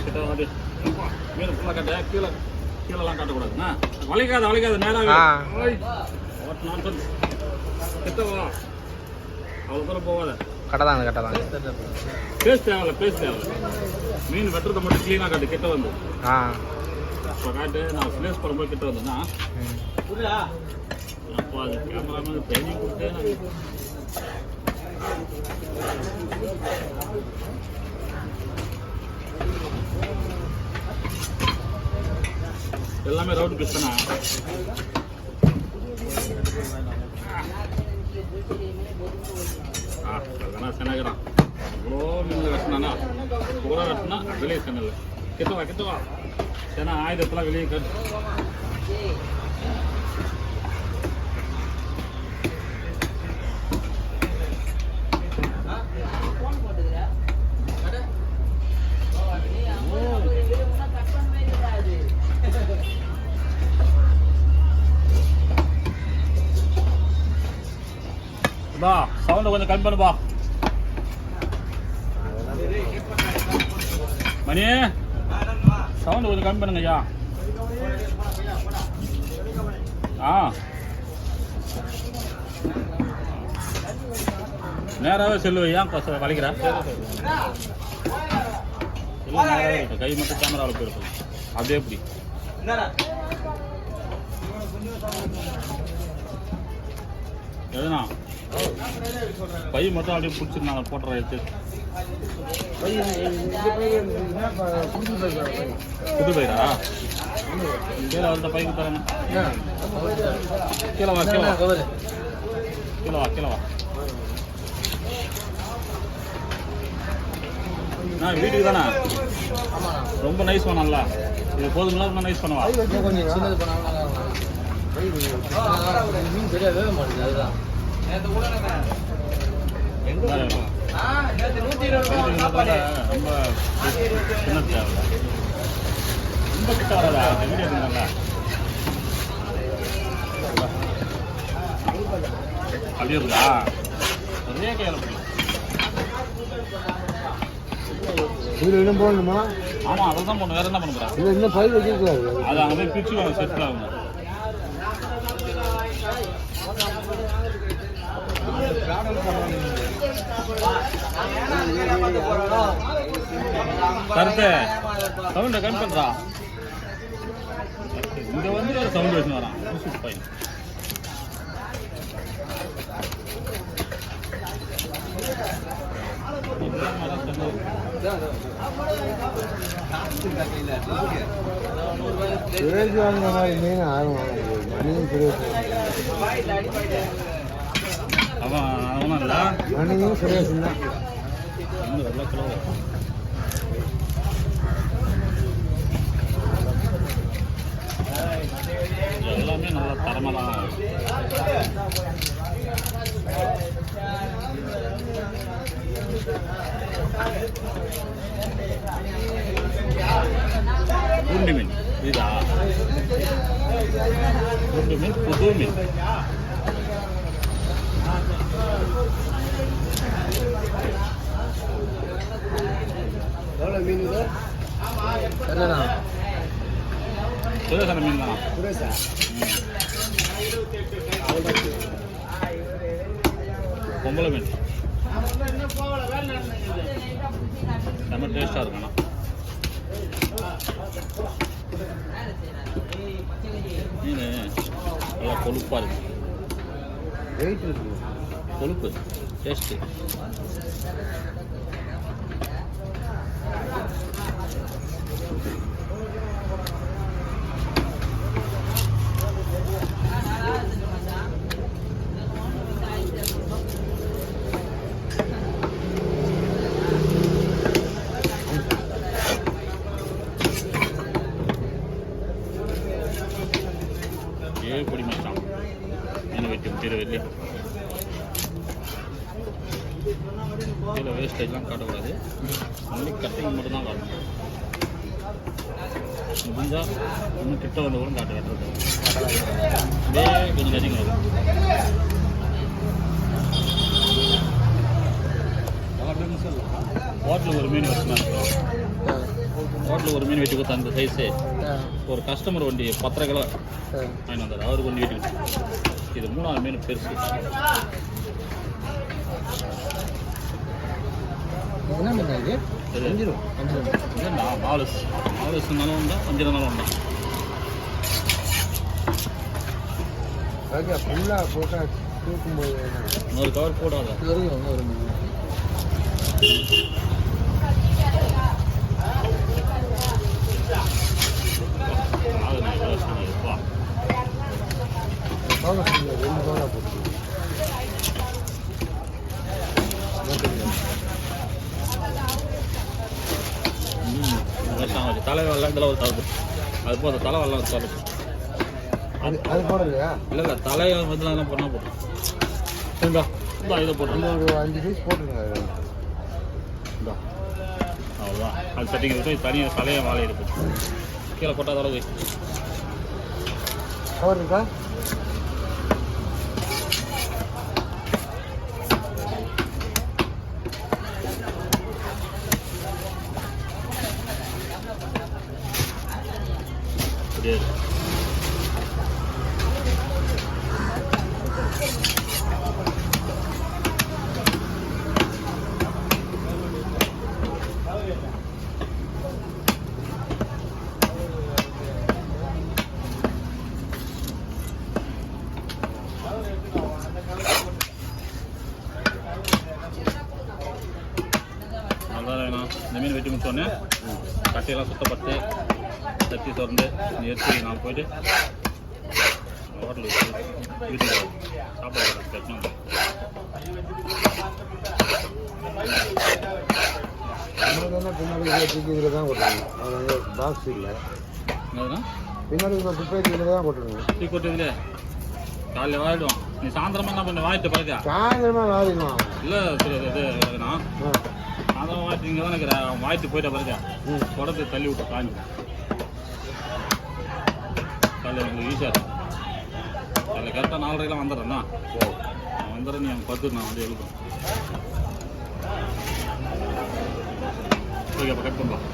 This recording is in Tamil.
கிட்ட வாடி மீன் ஃபுல்லாக கட்ட கீழே கீழெல்லாம் காட்டக்கூடாதுண்ணா வளைக்காது நேராக கிட்ட வா அவ்வளோ தூரம் போகாத கட்டதாங்க பேச தேவையில்ல மீன் வெட்டுறதை மட்டும் க்ளீனாக காட்டு கிட்ட வந்து இப்போ காட்டு நான் பிளேஸ் போடும்போது கிட்ட வந்தேன்னா அப்போ அது கேமராமேன் ட்ரைனிங் கொடுத்தேன் எல்லாமே ரவுண்ட் பீஸ் தானே அதெல்லாம் சென்னாகிறான் அவ்வளோ மீன் வெட்டினானா பூரா வெட்டினா வெளியே சென்னல கிட்ட வா சென்னா ஆயுதத்தெல்லாம் வெளியே கட்டு பா சவுண்டை கொஞ்சம் கம்மி பண்ணுப்பா மணி சவுண்டு கொஞ்சம் கம்மி பண்ணுங்க ஐயா நேராகவே செல்லு ஏன் வலிக்கிறேன் கை மட்டும் கேமராவில் போயிருக்கும் அப்படியே எப்படி எதுனா பை மட்டும் அப்படியே பிடிச்சிருந்தாங்க போட்டுற எடுத்து புது பயிரா கீழே அவர்கிட்ட பைக்கு தரேங்க கீழே வா நான் வீட்டுக்கு தானே ரொம்ப நைஸ் பண்ணல இது போதுங்களா ரொம்ப நைஸ் பண்ணுவா கொஞ்சம் சின்னது பண்ணாலும் மீன் தெரியாதே மாட்டேங்குது அதுதான் ரொம்ப சின்ன தேவை ரொம்ப கிட்ட வராதா வீடியோ இருந்தாங்க அப்படியே இருக்கா ஒரே கையில் இதில் இன்னும் போடணுமா? ஆமாம் அதை தான் போடணும் வேறு என்ன பண்ண போகிறேன் இல்லை இன்னும் பயிர் வச்சுருக்காரு அது அங்கே போய் பிரிச்சு வாங்க செட்டில் ஆகுங்க கருத்து சவுண்டை கம்மி பண்ணுறா இங்கே வந்து ஒரு சவுண்ட் வச்சுன்னு வரான் பையன் சுரேஷ் வாங்கின மாதிரி மீன் ஆகும் மணியும் சுரேஷ் அவனும் இல்லை மணியும் சுரேஷ் தான் எல்லாமே நல்லா தரமாக தான் பூண்டி மீன் இதா பூண்டி மீன் புது மீன் எவ்வளோ மீன் இது சுரேஷான மீன் தான் சுரேஷா பொம்பளை மீன் செம்ம டேஸ்டாக இருக்கணும் மீன் நல்லா கொழுப்பாக இருக்கு வெயிட் இருக்கு கொழுப்பு டேஸ்ட்டு பொடி மச்சான் மீன் வெட்டி முட்டிற வெளியே கீழே வேஸ்டேஜ்லாம் காட்டக்கூடாது ஒன்லி கட்டிங் மட்டும் தான் காட்டணும் முடிஞ்சால் இன்னும் கிட்ட வந்து கூட காட்ட கட்டுறது அப்படியே கொஞ்சம் கட்டிங் வரும் ஹோட்டலுக்கு ஒரு மீன் வச்சுனா ரோட்டில் ஒரு மீன் வெட்டி கொடுத்தா அந்த சைஸு ஆ ஒரு கஸ்டமர் வண்டி 10.5 கிலோ ஆ வாங்கி வந்தார், அவருக்கு வண்டி வெட்டி கொடுத்தா. இது 3வது மீன் பெருசு. என்ன மீன் இது? இது வஞ்சிரம் இதுண்டா மாலுஸ்னாலும் உண்டா வஞ்சிரனாலும் உண்டா. ஓகே ஃபுல்லாக போட்டால் தூக்கும்போது இன்னொரு கவர் போடாத. ஒரு மீன் பவுடர் 2 பவுடர் போட்டு தலை வெள்ளம் இதில் ஒரு தரப்பு அது போதும். அந்த தலை வெள்ளம் ஒரு தரப்பு அது போடலையா? இல்லை தலையை இதெல்லாம் பண்ணால் போட்டோம். சரிங்களா இந்தா இதை போட்டோம். ஒரு 5 பீஸ் போட்டுருங்க. இந்தா அவ்வளோதான். அது செட்டிங் இருக்கும். தனியாக தலையை வாழை இருக்கும். கீழே கொட்டாத அளவு கவர் இருக்கா? அப்படியே அதான் வேணும். இந்த மீன் வெட்டி முடிச்சோடனே கட்டையெல்லாம் சுத்தப்பட்டு தட்டி திறந்து எடுத்து நான் போயிட்டு ஹோட்டலுக்கு வீட்டுக்கு சாப்பாடு கட்டணும். பின்னாடி தூக்கி இதில் தான் போட்டுருங்க. அது பாக்ஸ் இல்லை. என்னதுன்னா பின்னாடி குப்பை இதில் தான் போட்டுருங்க. டீ கொட்டுதுல காலையில் வாங்கிடுவோம். நீ சாயந்தரமாக என்ன பண்ண வாங்கிட்டு பிறகு சாயந்தரமாக வாங்கிடுவான். இல்லை சரி இது நான் சாயந்தரம் வாங்கிட்டு இங்கே தான் எனக்கு வாங்கிட்டு போயிட்ட பிறகு குடத்தை தள்ளி விட்டு காஞ்சி காலையில் எனக்கு ஈஸியாக இருக்கும். காலையில் கரெக்டாக 4:30 வந்துடுறேண்ணா. நான் வந்துடுறேன். நீ அங்கே 10 நான் வந்து எழுதுறேன். ஓகே அப்போ கட் பண்ணலாம்.